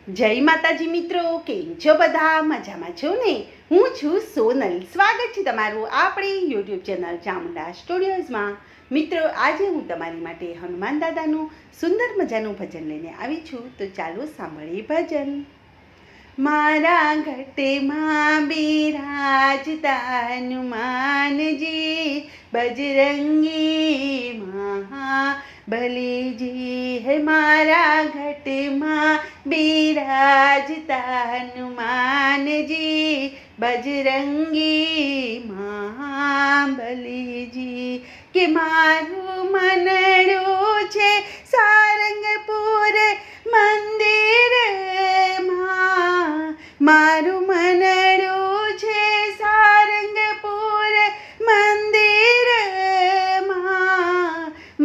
જય માતાજી મિત્રો, કેમ છો બધા? મજામાં છો ને? હું છું સોનલ. સ્વાગત છે તમારું આપણી યુટ્યુબ ચેનલ ચામુંડા સ્ટુડિયોઝમાં. મિત્રો, આજે હું તમારી માટે હનુમાન દાદાનું સુંદર મજાનું ભજન લઈને આવી છું, તો ચાલો સાંભળીએ ભજન. મારા ઘટેમાં બિરાજતા હનુમાનજી, બજરંગી મહાબલીજી. હે મારા ઘટમાં બિરાજતા હનુમાનજી, બજરંગી મહાબલીજી. કે મારું મનડું છે સારંગપુર મંદિરમાં, મારું મનડું છે સારંગપુર મંદિરમાં.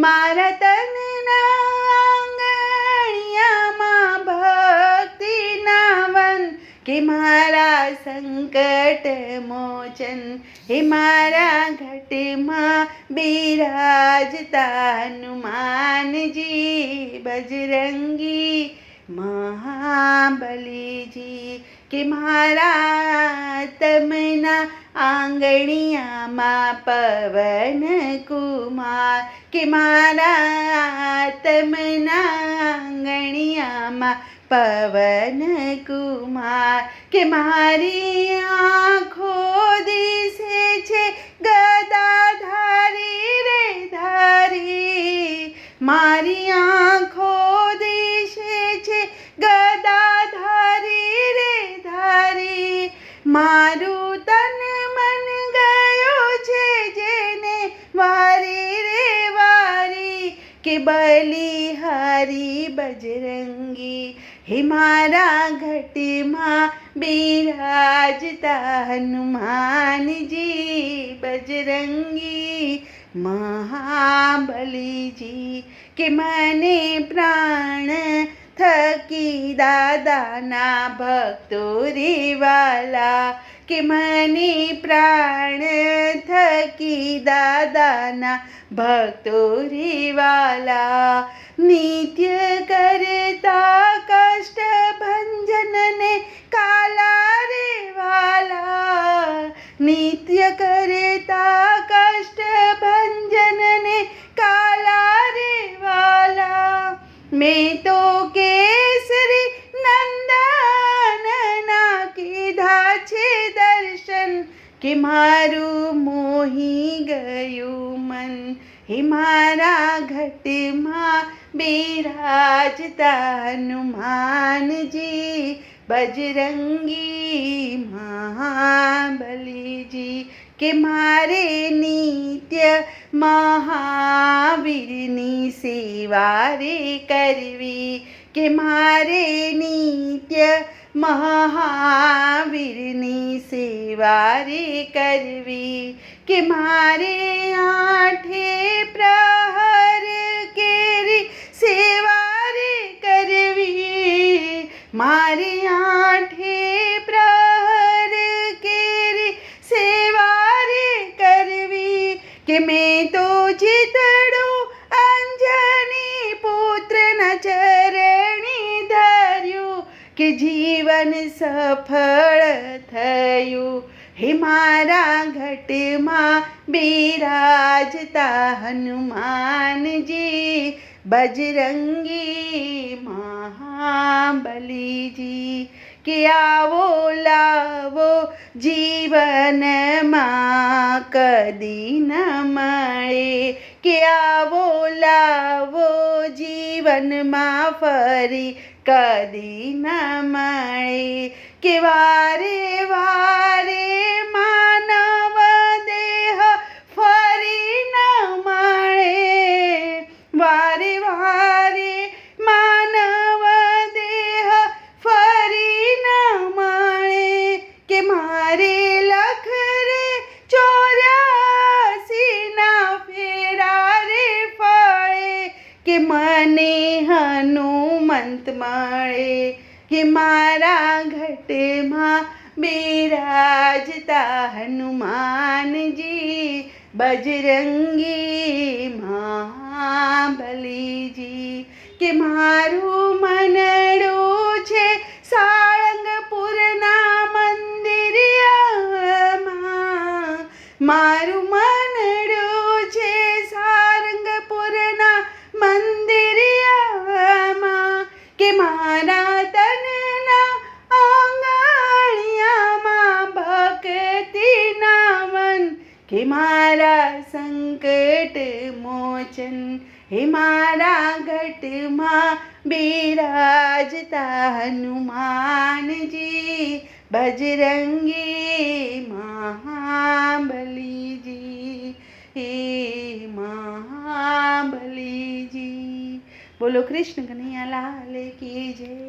મારા તનના આંગણિયામાં ભક્તિના વન, કે મારા સંકટ મોચન. હે મારા ઘટમાં બિરાજતા હનુમાનજી, બજરંગી મહાબલીજી. કે મારા તમના આંગણિયામાં પવન કુમાર, કે મારા તમના આંગણિયામાં પવન કુમાર. કે મારી આંખો દિશે છે ગદાધારી રે ધારી, મારી આંખો દિશે છે ગદાધારી રે ધારી. મારું તન મન ગયો છે જેને વારી રે વારી, કે બલિહારી બજરંગી. હે મારા ઘટમાં બિરાજતા હનુમાનજી, બજરંગી મહાબલીજી. કે મને પ્રાણ થકી દાદાના ભક્તો રે વાલા, કે મને પ્રાણ થકી દાદાના ભક્તો રે વાલા. નિત્ય કરતા કષ્ટ ભંજનને કાલા રે વાલા, નિત્ય કરતા કષ્ટ ભંજનને કાલા રે વાલા. મેં તો કેસરી નંદનના કીધા છે દર્શન, કે મારું મોહી ગયું મન. હે મારા ઘટમાં બિરાજતા હનુમાનજી, બજરંગી મહાબલીજી. કે મારે નિત્ય મહાવીરની સેવા રે કરવી, કે મારે નિત્ય મહાવીરની સેવા રે કરવી. કે મારે આઠે પ્રહર કેરી સેવા રે કરવી, મારે આઠે પ્રહર કેરી સેવા રે કરવી. કે મેં તો ચિતડું અંજની પુત્રના ચરણી ધર્યું, કે જીવન સફળ થયું. હે મારા ઘટમાં બિરાજતા હનુમાનજી, બજરંગી મહાબલીજી. કે આવો લાવો જીવનમાં કદી ન મળે, કે આવો લાવો જીવનમાં ફરી કદી ન મળે. કે વારે વારે માનવ દેહ ફરી ન મળે, વારે વારે માનવ દેહ ફરી ન મળે. કે મારે લખ રે 84 ફેરા રે ફળે, કે મને હનુમંત મળે. કે મારા ઘટમાં બિરાજતા હનુમાનજી, બજરંગી મહાબલીજી. કે મારું મનડું છે કે મારા સંકટ મોચન, હે મારા ઘટમાં બિરાજતા હનુમાનજી, બજરંગી મહાબલીજી, હે મહાબલીજી. બોલો કૃષ્ણ કનૈયા લાલ કી જય.